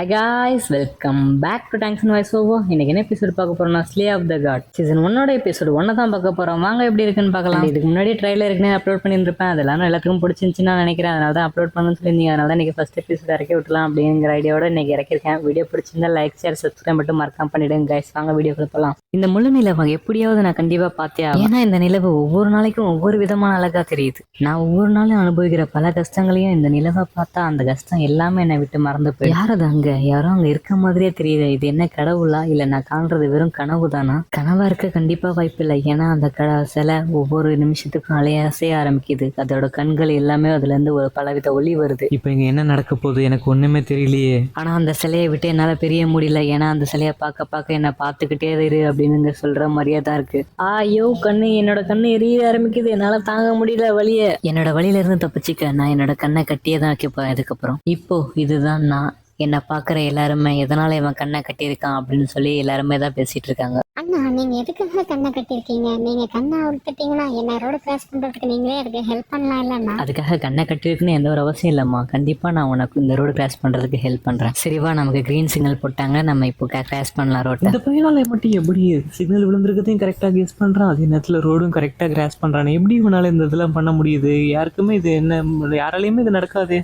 Hi guys, welcome back to Tanks and Voice Over. இன்னைக்கு என்ன episode பார்க்க போறோம்னா slay of the god season 1 episode 1 தான் பார்க்க போறோம். வாங்க எப்படி இருக்குன்னு பார்க்கலாம். இதுக்கு முன்னாடி ட்ரைலர் இருக்குன்னு அப்லோட் பண்ணியிருப்பேன். அதெல்லாம் எல்லாத்துக்கும் பிடிச்சிருந்துச்சுன்னு நான் நினைக்கிறேன். அதனால தான் அப்லோட் பண்ணணும்னு சொல்லியிருந்தீங்க. அதனால தான் இன்னைக்கு ஃபர்ஸ்ட் எபிசோட் இறக்கி விட்டலாம் அப்படிங்கிற ஐடியாவோட இன்னைக்கு இறக்கிருக்கேன். வீடியோ பிடிச்சிருந்தா லைக் ஷேர் சப்ஸ்கிரைப் மட்டும் மறக்காம பண்ணிடுங்க கைஸ். வாங்க வீடியோக்குள்ள போகலாம். இந்த முழு நிலவை எப்படியாவது நான் கண்டிப்பா பார்த்தேன். ஏன்னா இந்த நிலவு ஒவ்வொரு நாளைக்கும் ஒவ்வொரு விதமான அழகா தெரியுது. நான் ஒவ்வொரு நாளும் அனுபவிக்கிற பல கஷ்டங்களையும் இந்த நிலவை பார்த்தா அந்த கஷ்டம் எல்லாமே என்னை விட்டு மறந்து போய் யார் அது அங்க யாரோ அங்க இருக்க மாதிரியே தெரியுது. இது என்ன கடவுளா இல்ல நான் காண்றது வெறும் கனவு தானா? கனவா இருக்க கண்டிப்பா வாய்ப்பு இல்லை. ஏன்னா அந்த சிலை ஒவ்வொரு நிமிஷத்துக்கும் அசைய ஆரம்பிக்குது. அதோட கண்கள் எல்லாமே அதுல இருந்து ஒரு பலவித ஒளி வருது. இப்ப இங்க என்ன நடக்க போகுது எனக்கு ஒண்ணுமே தெரியலையே. ஆனா அந்த சிலையை விட்டு என்னால பிரிய முடியல. ஏன்னா அந்த சிலையை பார்க்க பார்க்க என்ன பார்த்துக்கிட்டே இரு அப்படின்னு சொல்ற மாதிரியே தான் இருக்கு. ஐயோ கண்ணு, என்னோட கண்ணு எரிய ஆரம்பிக்குது. என்னால தாங்க முடியல வலிய. என்னோட வழியில இருந்து தப்பிச்சுக்க நான் என்னோட கண்ணை கட்டியே தான் வைக்க போறேன். அதுக்கப்புறம் இப்போ இதுதான் நான். என்னை பார்க்குற எல்லாருமே எதனால இவன் கண்ணை கட்டியிருக்கான் அப்படின்னு சொல்லி எல்லாருமே தான் பேசிட்டு இருக்காங்க. அண்ணா, நீங்க எதுக்காக கண்ணை கட்டியிருக்கீங்க? நீங்க கண்ணை அவுத்துட்டீங்கன்னா என்ன ரோடு கிராஸ் பண்றதுக்கு நீங்களே எனக்கு ஹெல்ப் பண்ணலாம் இல்லைண்ணா? அதுக்காக கண்ணை கட்டியிருக்குன்னு எந்த ஒரு அவசியம் இல்லைம்மா. கண்டிப்பா நான் உனக்கு இந்த ரோடு கிராஸ் பண்றதுக்கு ஹெல்ப் பண்றேன். சரிவா, நமக்கு கிரீன் சிக்னல் போட்டாங்க. நம்ம இப்போ கிராஸ் பண்ணலாம் ரோட்டை. இந்த பையனால மட்டும் எப்படி சிக்னல் விழுந்திருக்கதையும் கரெக்டா கெஸ் பண்றான், அதே நேரத்துல ரோடும் கரெக்டா கிராஸ் பண்றான். எப்படி இவனால இந்த இதெல்லாம் பண்ண முடியுது? யாருக்குமே இது என்ன, யாராலையுமே இது நடக்காது.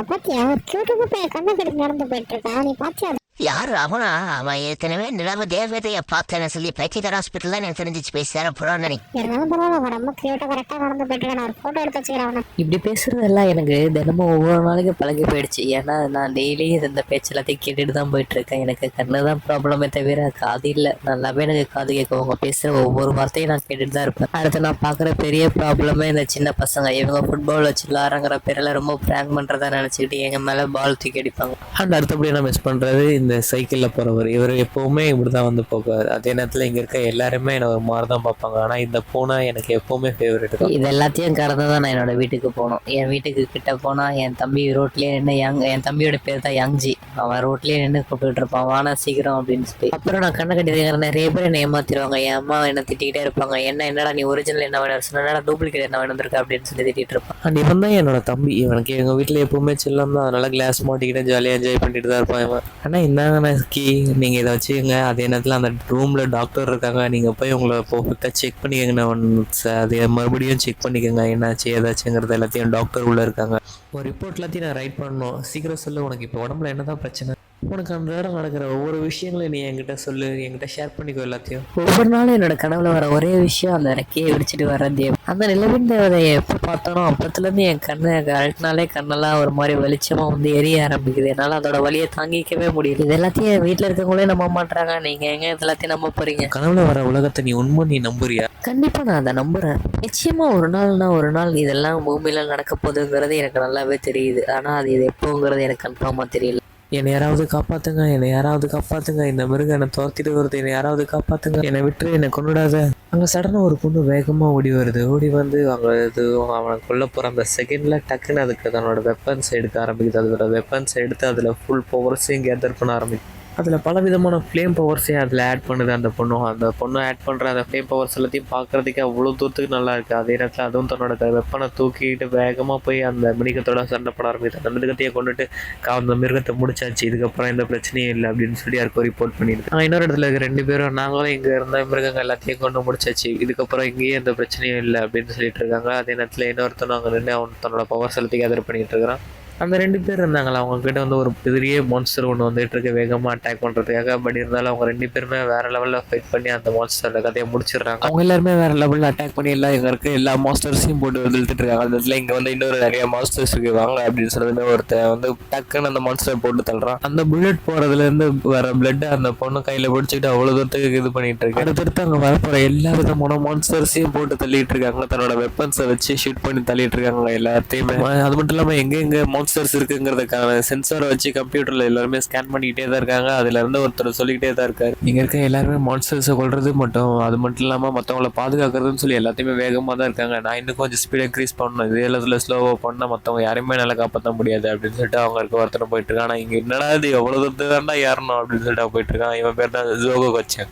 பாத்தியா, கண்ணை கட்டி நடந்து போயிட்டு இருக்கான். நீ பாத்தியா? யாரு அவனா? அவன் ஏற்கனவே நிலவ தேவதைய பார்த்தேன்னு சொல்லி பைத்தியர் ஹாஸ்பிட்டல் தான் எனக்கு தெரிஞ்சிச்சு போய் சேர போறான்னு. இருந்தாலும் பரவாயில்ல, அவன் ரொம்ப கியூட்டா கரெக்டா நடந்து போயிட்டு இருக்கான். ஒரு போட்டோ எடுத்து வச்சுக்கிறேன். இப்படி பேசுறதெல்லாம் எனக்கு தினமும் ஒவ்வொரு நாளைக்கு பழகி போயிடுச்சு. ஏன்னா நான் டெய்லி இந்த பேச்சு எல்லாத்தையும் கேட்டுட்டு தான் போயிட்டு இருக்கேன். எனக்கு கண்ணு தான் ப்ராப்ளமே தவிர காது இல்லை. நல்லாவே எனக்கு காது கேட்கும். அவங்க பேசுற ஒவ்வொரு வார்த்தையும் நான் கேட்டுட்டு தான் இருப்பேன். அடுத்து நான் பாக்குற பெரிய ப்ராப்ளமே இந்த சின்ன பசங்க. இவங்க ஃபுட்பால் வச்சு விளாடுங்கிற பேரில் ரொம்ப பிராங்க் பண்றதா நினைச்சுக்கிட்டு எங்க மேல பால் தூக்கி அடிப்பாங்க. அண்ட் அடுத்தபடி நான் மிஸ் பண்றது இந்த சைக்கிள்ல போறவர். இவர் எப்பவுமே இப்படிதான் வந்து போவார். அதே நேரத்துல இங்க இருக்க எல்லாருமே என்ன ஒரு மாதிரி தான் பார்ப்பாங்க. ஆனா இந்த பூனை எனக்கு எப்பவுமே ஃபேவரட் தான். இது எல்லாத்தையும் கடந்து தான் நான் என்னோட வீட்டுக்கு போனோம். என் வீட்டுக்கு கிட்ட போனா என் தம்பி ரோட்லயே நின்று என் தம்பியோட பேர் தான் யங்ஜி. அவன் ரோட்லயே நின்று கூப்பிட்டு இருப்பான், வானா சீக்கிரம் அப்படின்னு சொல்லி. அப்புறம் நான் கண்ணை கட்டி நிறைய பேர் என்ன ஏமாத்திடுவாங்க. என் அம்மா என்ன திட்டிக்கிட்டே இருப்பாங்க. என்னடா நீ ஒரிஜினல் என்ன வேணும் சொன்னா டூப்ளிகேட் என்ன வேணுந்திருக்க அப்படின்னு சொல்லி திட்டிட்டு இருப்பான். அண்ட் இவன் தான் என்னோட தம்பி. இவனுக்கு எங்க வீட்டுல எப்பவுமே செல்லம் தான். அதனால கிளாஸ் மாட்டிக்கிட்டு ஜாலியா என்ஜாய் பண்ணிட்டு தான் இருப்பான் இவன். ஆனா இந்தாங்க நீங்க இதை வச்சுக்கோங்க. அதே நேரத்தில் அந்த ரூம்ல டாக்டர் இருக்காங்க. நீங்க போய் உங்களை பர்ஃபெக்டா செக் பண்ணிக்கோங்க. அதே மறுபடியும் செக் பண்ணிக்கோங்க என்னாச்சு ஏதாச்சுங்கிறது எல்லாத்தையும். டாக்டர் உள்ள இருக்காங்க. ஒரு ரிப்போர்ட் எல்லாத்தையும் நான் ரைட் பண்ணணும். சீக்கிரம் சொல்லு, உனக்கு இப்போ உடம்புல என்னதான் பிரச்சனை? உனக்கு அந்த நேரம் நடக்கிற ஒவ்வொரு விஷயங்களையும் நீ என்கிட்ட சொல்லு, என்கிட்ட ஷேர் பண்ணிக்கோ எல்லாத்தையும். ஒவ்வொரு நாளும் என்னோட கனவுல வர ஒரே விஷயம் அந்த ரெக்கையை விடிச்சிட்டு வர தேவ். அந்த நிலவின் தேவதையை எப்போ பார்த்தானோ அப்பத்துலேருந்து என் கண்ணை அழுத்தினாலே கண்ணெல்லாம் ஒரு மாதிரி வெளிச்சமா வந்து எரிய ஆரம்பிக்குது. என்னால் அதோட வலியை தாங்கிக்கவே முடியல. இது எல்லாத்தையும் என் வீட்டில் இருக்கவங்களே நம்ப மாட்டாங்க. நீங்க எங்க இது எல்லாத்தையும் நம்ப போறீங்க? கனவுல வர உலகத்தை நீ உண்மை நீ நம்புறியா? கண்டிப்பா நான் அதை நம்புறேன். நிச்சயமா ஒரு நாள் இதெல்லாம் பூமியில நடக்க போகுதுங்கிறது எனக்கு நல்லாவே தெரியுது. ஆனா அது இது எப்போங்கிறது எனக்கு கன்ஃபார்மா தெரியல. என்னை யாராவது காப்பாத்துங்க, என்னை யாராவது காப்பாத்துங்க. இந்த மிருகம் என்னை துரத்திட்டு வருது, என்னை யாராவது காப்பாத்துங்க. என்னை விட்டு என்னை கொண்டுடாத. அங்கே சடனாக ஒரு பொண்ணு வேகமாக ஓடி வருது. ஓடி வந்து அவனை கொல்ல போகிற அந்த செகண்டில் டக்குன்னு அதுக்கு தன்னோட வெப்பன்ஸ் எடுக்க ஆரம்பிக்குது. அதோட வெப்பன்ஸ் எடுத்து அதில் ஃபுல் பவர்ஸையும் கேதர் பண்ண ஆரம்பிக்குது. அதில் பல விதமான ஃப்ளேம் பவர்ஸையும் அதில் ஆட் பண்ணுது அந்த பொண்ணு ஆட் பண்ணுற அந்த ஃப்ளேம் பவர்ஸ் எல்லாத்தையும் பார்க்குறதுக்கு அவ்வளோ தூரத்துக்கு நல்லா இருக்குது. அதே நேரத்தில் அதுவும் தன்னோட வெப்பனை தூக்கிட்டு வேகமாக போய் அந்த மிருகத்தோட சண்டை போட ஆரம்பிக்குது. அந்த மிருகத்தையே கொண்டுட்டு அந்த மிருகத்தை முடிச்சாச்சு, இதுக்கப்புறம் எந்த பிரச்சனையும் இல்லை அப்படின்னு சொல்லி யாருக்கும் ரிப்போர்ட் பண்ணியிருக்கு. இன்னொரு இடத்துல இருக்க 2 பேரும் நாங்களும் இங்கே இருந்த மிருகங்கள் எல்லாத்தையும் கொண்டு முடிச்சாச்சு, இதுக்கப்புறம் இங்கேயே எந்த பிரச்சனையும் இல்லை அப்படின்னு சொல்லிட்டு இருக்காங்க. அதே நேரத்தில் இன்னொருத்தனும் அங்கே நின்று அவன் தன்னோட பவர்ஸ் எல்லாத்தையும் கேதர் பண்ணிட்டு இருக்கிறான். அந்த 2 பேர் இருந்தாங்களா, அவங்க கிட்ட வந்து ஒரு பெரிய மான்ஸ்டர் ஒன்று வந்துட்டு இருக்கு வேகமாக அட்டாக் பண்ணுறதுக்காக. பட் இருந்தாலும் அவங்க 2 பேருமே வேற லெவலில் ஃபைட் பண்ணி அந்த மான்ஸ்டர் கதையை முடிச்சிடுறாங்க. அவங்க எல்லாருமே வேற லெவலில் அட்டாக் பண்ணி இங்கே இருக்க எல்லா மான்ஸ்டர்ஸையும் போட்டு வந்துட்டு இருக்காங்க. அந்த இடத்துல இங்கே வந்து இன்னொரு நிறைய மான்ஸ்டர்ஸ் இருக்கு வாங்க அப்படின்னு சொல்லுறது. ஒருத்தன் வந்து டக்குன்னு அந்த மான்ஸ்டர் போட்டு தள்ளுறான். அந்த புல்லட் போறதுலேருந்து வர பிளட் அந்த பொண்ணு கையில் பிடிச்சிக்கிட்டு அவ்வளோ தூரத்துக்கு இது பண்ணிட்டு இருக்கு. அடுத்தடுத்து அங்கே வரப்போற எல்லா விதமான மான்ஸ்டர்ஸையும் போட்டு தள்ளிட்டு இருக்காங்க. தன்னோட வெப்பன்ஸை வச்சு ஷூட் பண்ணி தள்ளிட்டு இருக்காங்க எல்லாத்தையுமே. அது மட்டும் இல்லாமல் எங்கெங்க மான்ஸ்டர்ஸ் இருக்குங்கிறதுக்கான சென்சாரை வச்சு கம்ப்யூட்டர்ல எல்லாருமே ஸ்கேன் பண்ணிக்கிட்டே தான் இருக்காங்க. அதுல இருந்து ஒருத்தர் சொல்லிக்கிட்டே தான் இருக்காரு, இங்க இருக்க எல்லாருமே மான்ஸ்டர்ஸை கொள்றது அது மட்டும் இல்லாம மற்றவங்களை பாதுகாக்கிறதுன்னு சொல்லி எல்லாத்தையுமே வேகமாக தான் இருக்காங்க. நான் இன்னும் கொஞ்சம் ஸ்பீட் இன்க்ரீஸ் பண்ணணும், இதே இடத்துல ஸ்லோவாக பண்ணால் மற்றவங்க யாருமே நல்லா காப்பாற்ற முடியாது அப்படின்னு சொல்லிட்டு அவங்க இருக்க ஒருத்தர் போயிட்டு இருக்கான். ஆனால் இங்க என்னடா இது எவ்வளவு தூரத்து தாண்டா ஏறணும் அப்படின்னு சொல்லிட்டு போயிட்டு இருக்கான். இவன் பேர் தான் ஜோகோ வச்சேன்.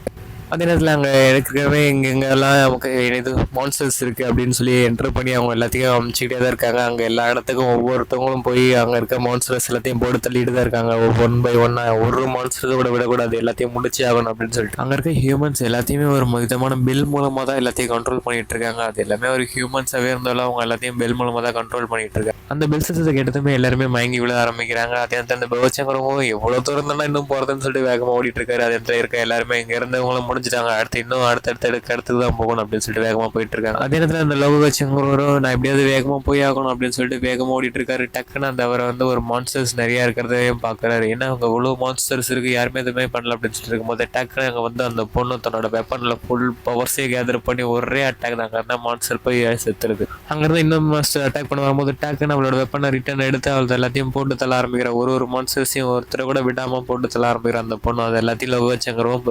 அதே நேரத்தில் அங்கே எடுக்கவே எங்கெங்கெல்லாம் நமக்கு இது மான்ஸ்டர்ஸ் இருக்குது அப்படின்னு சொல்லி என்ட்ரு பண்ணி அவங்க எல்லாத்தையும் அமைச்சிக்கிட்டே தான் இருக்காங்க. அங்கே எல்லா இடத்துக்கும் ஒவ்வொருத்தவங்களும் போய் அங்கே இருக்க மான்ஸ்டர்ஸ் எல்லாத்தையும் போட்டு தள்ளிட்டு தான் இருக்காங்க. ஒன் பை ஒன்னாக ஒரு மான்ஸ்டர்ஸை கூட விடக்கூடாது, எல்லாத்தையும் முடிச்சு ஆகணும் அப்படின்னு சொல்லிட்டு அங்கே இருக்க ஹியூமன்ஸ் எல்லாத்தையுமே ஒரு விதமான பெல் மூலமாக தான் எல்லாத்தையும் கண்ட்ரோல் பண்ணிட்டு இருக்காங்க. அது எல்லாமே ஒரு ஹியூமன்ஸாகவே இருந்தாலும் அவங்க எல்லாத்தையும் பெல் மூலமாக தான் கண்ட்ரோல் பண்ணிட்டு இருக்காங்க. அந்த பெல் சத்தத்தை கேட்டதுமே எல்லாருமே மயங்கி விழ ஆரம்பிக்கிறாங்க. அதே அந்த பவச்சங்கரமும் எவ்வளோ தூரம் தானே இன்னும் போகிறதுன்னு சொல்லிட்டு வேகமாக ஓடிட்டு இருக்காரு. அதே இடத்துல இருக்க எல்லாருமே இங்கே இருந்தவங்களும் முடிஞ்சிட்டாங்க, அடுத்து இன்னும் அடுத்தடுத்து தான் போகணும் அப்படின்னு சொல்லிட்டு வேகமாக போயிட்டு இருக்காங்க. அதே நேரத்தில் அந்த லோகச்சங்கரும் நான் எப்படியாவது வேகமாக போய் ஆகணும் அப்படின்னு சொல்லிட்டு வேகமாக ஓடிட்டு இருக்காரு. டக்குன்னு அந்த அவரை ஒரு மான்ஸ்டர்ஸ் நிறையா இருக்கிறதையும் பார்க்குறாரு. ஏன்னா அவங்க இவ்வளோ மான்ஸ்டர்ஸ் இருக்குது, யாருமே எதுவுமே பண்ணல அப்படின்னு சொல்லிட்டு இருக்கும்போது டக்குன்னு அங்கே அந்த பொண்ணு தன்னோட வெப்பனில் ஃபுல் பவர்ஸே கேதர் பண்ணி ஒரே அட்டாக் தான் அங்கே மான்ஸ்டர் போய் செத்துருது. அங்கேருந்து இன்னும் மான்ஸ்டர் அட்டாக் பண்ண வரும்போது டக்குன்னு அவளோட வெப்பனை ரிட்டர்ன் எடுத்து அவள் எல்லாத்தையும் போட்டு தள்ள ஆரம்பிக்கிற. ஒரு மான்ஸ்டர்ஸையும் ஒருத்தரை கூட விடாமல் போட்டு தள்ள ஆரம்பிக்கிற அந்த பொண்ணு. அது எல்லாத்தையும் லோகச்சங்கரும்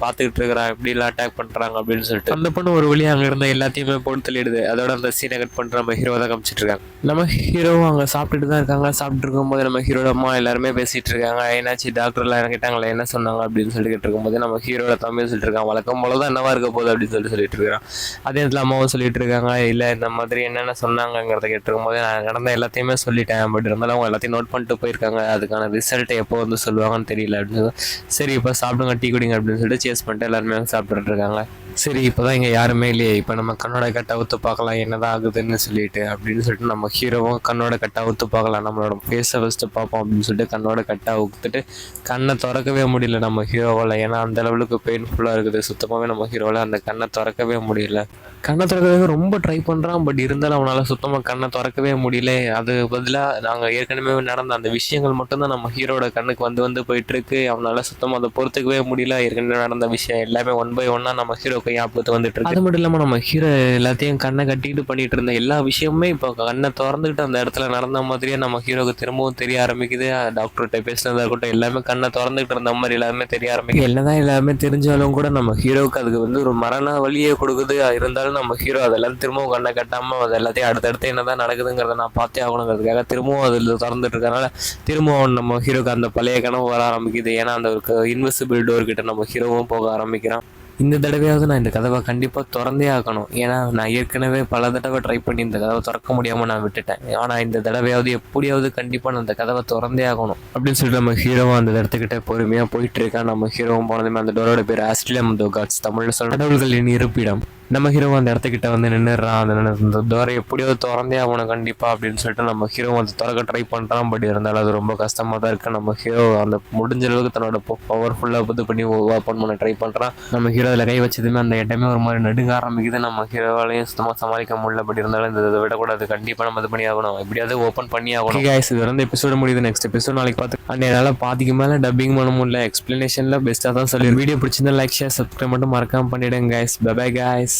பார்த்துக்கிட்டு இருக்கிறான் எப்படிலாம் அட்டாக் பண்ணுறாங்க அப்படின்னு சொல்லிட்டு. அந்த பொண்ணு ஒரு வழியாக அங்கே இருந்த எல்லாத்தையுமே போட்டு தள்ளிடுது. அதோட அந்த சீனை கட் பண்ணுற நம்ம ஹீரோ தான் காமிச்சிட்டு இருக்காங்க. நம்ம ஹீரோவும் அங்கே சாப்பிட்டுட்டு தான் இருக்காங்க. சாப்பிட்டு இருக்கும்போது நம்ம ஹீரோட அம்மா எல்லாருமே பேசிட்டு இருக்காங்க. என்னாச்சு டாக்டர்லாம் கேட்டாங்களே என்ன சொன்னாங்க அப்படின்னு சொல்லிட்டு கேட்டுருக்கும்போது நம்ம ஹீரோட தம்பியும் சொல்லிட்டு இருக்காங்க, வழக்கம் போல தான் என்னவா இருக்க போகுது அப்படின்னு சொல்லிட்டு இருக்கிறான். அதே இடத்துல அம்மாவும் சொல்லிட்டு இருக்காங்க, இல்லை இந்த மாதிரி என்னென்ன சொன்னாங்கிறத கேட்டிருக்கும்போது நான் நடந்த எல்லாத்தையுமே சொல்லிட்டேன், பட் இருந்தாலும் அவங்க எல்லாத்தையும் நோட் பண்ணிட்டு போயிருக்காங்க, அதுக்கான ரிசல்ட்டை எப்போ சொல்லுவாங்கன்னு தெரியல அப்படின்னு. சரி இப்போ சாப்பிடுங்க, டீ குடிங்க அப்படின்னு சொல்லிட்டு சேஸ் பண்ணிட்டு எல்லாருமே சாப்பிட்டுட்டு இருக்காங்க. சரி இப்போதான் இங்கே யாருமே இல்லையே, இப்போ நம்ம கண்ணோட கட்டை ஊற்று பார்க்கலாம் என்னதான் ஆகுதுன்னு சொல்லிட்டு அப்படின்னு சொல்லிட்டு நம்ம ஹீரோவும் கண்ணோட கட்டை ஊற்று பார்க்கலாம், நம்மளோட ஃபேஸை ஃபஸ்ட்டு பார்ப்போம் அப்படின்னு சொல்லிட்டு கண்ணோட கட்டை ஊற்றுட்டு கண்ணை திறக்கவே முடியல நம்ம ஹீரோவால். ஏன்னா அந்த அளவுக்கு பெயின்ஃபுல்லாக இருக்குது. சுத்தமாகவே நம்ம ஹீரோவால் அந்த கண்ணை திறக்கவே முடியல. கண்ணை திறக்கவே ரொம்ப ட்ரை பண்ணுறான், பட் இருந்தாலும் அவனால் சுத்தமாக கண்ணை திறக்கவே முடியல. அது பதிலாக நாங்கள் ஏற்கனவே நடந்த அந்த விஷயங்கள் மட்டும்தான் நம்ம ஹீரோட கண்ணுக்கு வந்து போயிட்டுருக்கு. அவனால் சுத்தமாக அதை பொறுத்துக்கவே முடியல. ஏற்கனவே நடந்த விஷயம் எல்லாமே ஒன் பை ஒன்னாக நம்ம ஹீரோ ஞாபகத்து வந்துட்டு இருக்கு. அது மட்டும் இல்லாமல் நம்ம ஹீரோ எல்லாத்தையும் கண்ணை கட்டிட்டு பண்ணிட்டு இருந்த எல்லா விஷயமுமே இப்போ கண்ணை திறந்துக்கிட்டு அந்த இடத்துல நடந்த மாதிரியே நம்ம ஹீரோக்கு திரும்பவும் தெரிய ஆரம்பிக்குது. டாக்டர்கிட்ட பேசினதா இருக்கட்டும் எல்லாமே கண்ணை திறந்துக்கிட்டு இருந்த மாதிரி எல்லாமே தெரிய ஆரம்பிக்குது. என்னதான் எல்லாமே தெரிஞ்சாலும் கூட நம்ம ஹீரோவுக்கு அதுக்கு ஒரு மரண வழியே கொடுக்குது. இருந்தாலும் நம்ம ஹீரோ அதெல்லாம் திரும்பவும் கண்ணை கட்டாமல் அது எல்லாத்தையும் அடுத்தடுத்து என்னதான் நடக்குதுங்கிறத நான் பார்த்தே ஆகணுங்கிறதுக்காக திரும்பவும் அதில் திறந்துட்டு இருக்கனால திரும்பவும் நம்ம ஹீரோக்கு அந்த பழைய கனவு வர ஆரம்பிக்குது. ஏன்னா அந்த ஒரு இன்விசிபிள் டோர் கிட்ட நம்ம ஹீரோவும் போக ஆரம்பிக்கிறான். இந்த தடவையாவது நான் இந்த கதவை கண்டிப்பாக திறந்தே ஆகணும். ஏன்னா நான் ஏற்கனவே பல தடவை ட்ரை பண்ணி இந்த கதவை திறக்க முடியாமல் நான் விட்டுட்டேன். ஆனால் இந்த தடவையாவது எப்படியாவது கண்டிப்பாக நான் இந்த கதவை திறந்தே ஆகணும் அப்படின்னு சொல்லிட்டு நம்ம ஹீரோவும் அந்த இடத்துக்கிட்ட பொறுமையாக போயிட்டு இருக்கான். நம்ம ஹீரோவும் போனதுமே அந்த டோரோட பேர் ஆஸ்ட்ரேலியம் த காட்ஸ், தமிழில் சொல்ல கடவுள்களின் இருப்பிடம். நம்ம ஹீரோ அந்த இடத்துக்கிட்ட நின்றுறான். அந்த டோரை எப்படியாவது திறந்தே ஆகணும் கண்டிப்பாக அப்படின்னு சொல்லிட்டு நம்ம ஹீரோ அந்த திறக்க ட்ரை பண்ணுறான். பட் இருந்தாலும் அது ரொம்ப கஷ்டமாக தான் இருக்குது. நம்ம ஹீரோ அந்த முடிஞ்ச அளவுக்கு தன்னோட பவர்ஃபுல்லாக பண்ணி ஓப்பன் பண்ண ட்ரை பண்ணுறான். நம்ம ஹீரோ அதில் கை வச்சதுமே அந்த இடமே ஒரு மாதிரி நடுங்க ஆரம்பிக்குது. நம்ம ஹீரோவாலையும் சுத்தமாக சமாளிக்க முடியல. பட் இருந்தாலும் இந்த விடக்கூடாது, கண்டிப்பாக நம்ம இது பண்ணி ஆகணும், எப்படியாவது ஓப்பன் பண்ணி ஆகணும். கைஸ் இது எபிசோட முடியுது. நெக்ஸ்ட் எபிசோட் நாளைக்கு பார்த்து அண்ட் என்னால் பாதிக்கு மேலே டப்பிங் பண்ண முடியல, எக்ஸ்பிளனேஷனில் பெஸ்ட்டாக தான் சொல்லி வீடியோ பிடிச்சிருந்தா லைக் ஷேர் சப்ஸ்கிரைப் மட்டும் மறக்காமல் பண்ணிவிடுங்க கைஸ். By bye guys.